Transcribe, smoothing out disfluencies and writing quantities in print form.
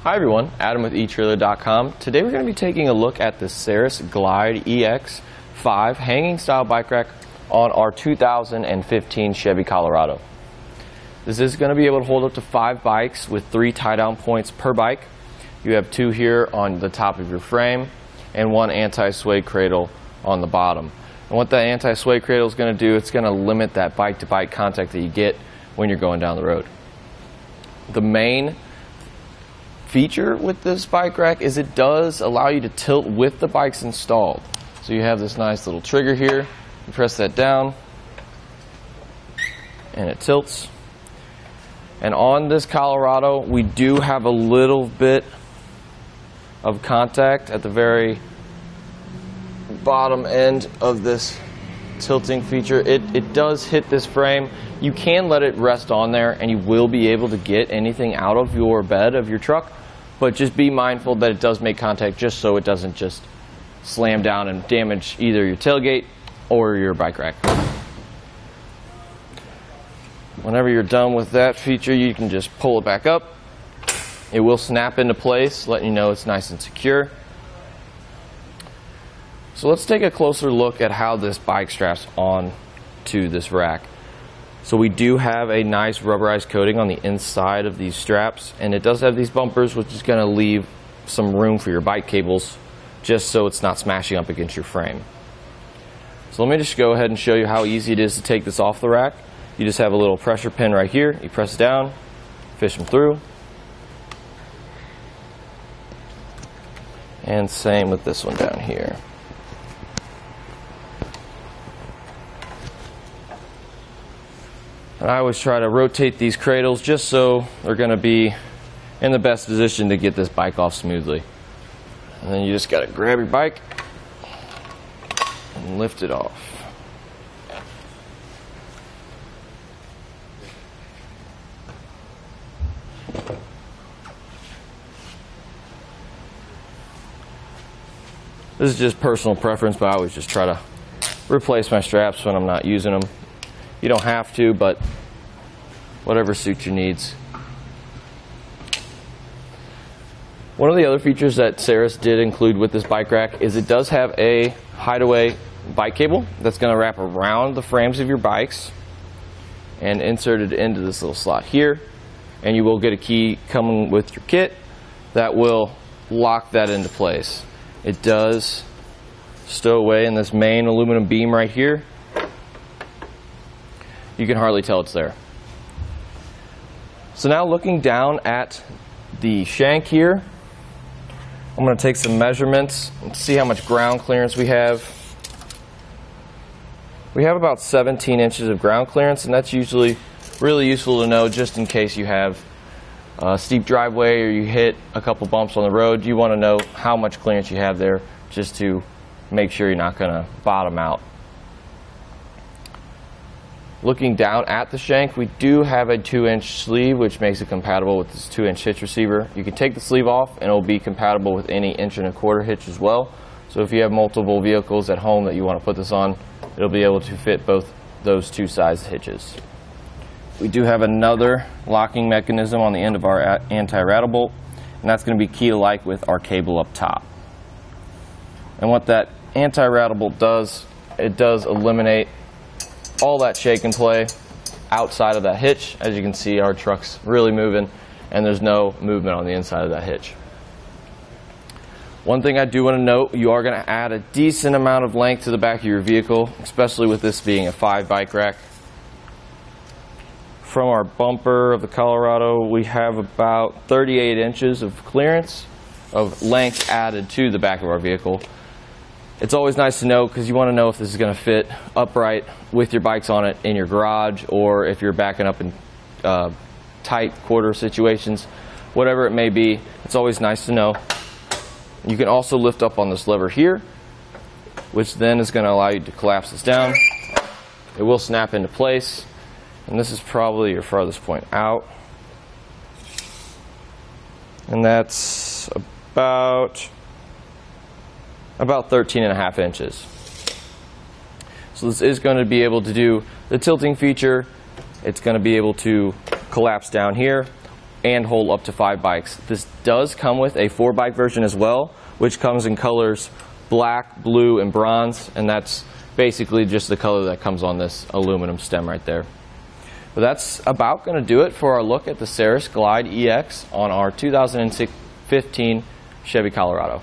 Hi everyone, Adam with etrailer.com. Today we're going to be taking a look at the Saris Glide EX Five hanging style bike rack on our 2015 Chevy Colorado. This is going to be able to hold up to 5 bikes with 3 tie-down points per bike. You have 2 here on the top of your frame and 1 anti-sway cradle on the bottom. And what that anti-sway cradle is going to do, it's going to limit that bike-to-bike contact that you get when you're going down the road. The main feature with this bike rack is it does allow you to tilt with the bikes installed. So you have this nice little trigger here. You press that down and it tilts. And on this Colorado, we do have a little bit of contact at the very bottom end of this tilting feature. It does hit this frame. You can let it rest on there and you will be able to get anything out of your bed of your truck, but just be mindful that it does make contact just so it doesn't just slam down and damage either your tailgate or your bike rack. Whenever you're done with that feature, you can just pull it back up. It will snap into place, letting you know it's nice and secure. So let's take a closer look at how this bike straps on to this rack. So we do have a nice rubberized coating on the inside of these straps, and it does have these bumpers, which is going to leave some room for your bike cables just so it's not smashing up against your frame. So let me just go ahead and show you how easy it is to take this off the rack. You just have a little pressure pin right here. You press it down, fish them through. And same with this one down here. And I always try to rotate these cradles just so they're going to be in the best position to get this bike off smoothly. And then you just got to grab your bike and lift it off. This is just personal preference, but I always just try to replace my straps when I'm not using them. You don't have to, but whatever suits your needs. One of the other features that Saris did include with this bike rack is it does have a hideaway bike cable that's going to wrap around the frames of your bikes and insert it into this little slot here. And you will get a key coming with your kit that will lock that into place. It does stow away in this main aluminum beam right here. You can hardly tell it's there. So now looking down at the shank here, I'm going to take some measurements and see how much ground clearance we have. We have about 17 inches of ground clearance, and that's usually really useful to know just in case you have a steep driveway or you hit a couple bumps on the road. You want to know how much clearance you have there just to make sure you're not going to bottom out. Looking down at the shank, we do have a 2-inch sleeve, which makes it compatible with this 2-inch hitch receiver. You can take the sleeve off and it will be compatible with any 1.25-inch hitch as well. So if you have multiple vehicles at home that you want to put this on, it'll be able to fit both those 2 size hitches. We do have another locking mechanism on the end of our anti-rattle bolt, and that's going to be key to like with our cable up top. And what that anti-rattle bolt does, it does eliminate all that shake and play outside of that hitch. As you can see, our truck's really moving and there's no movement on the inside of that hitch. One thing I do want to note, you are going to add a decent amount of length to the back of your vehicle, especially with this being a 5 bike rack. From our bumper of the Colorado, we have about 38 inches of clearance of length added to the back of our vehicle. It's always nice to know because you want to know if this is going to fit upright with your bikes on it in your garage, or if you're backing up in tight quarter situations, whatever it may be. It's always nice to know. You can also lift up on this lever here, which then is going to allow you to collapse this down. It will snap into place, and this is probably your farthest point out. And that's about 13.5 inches. So this is going to be able to do the tilting feature. It's going to be able to collapse down here, and hold up to 5 bikes. This does come with a 4-bike version as well, which comes in colors black, blue, and bronze, and that's basically just the color that comes on this aluminum stem right there. But that's about going to do it for our look at the Saris Glide EX on our 2015 Chevy Colorado.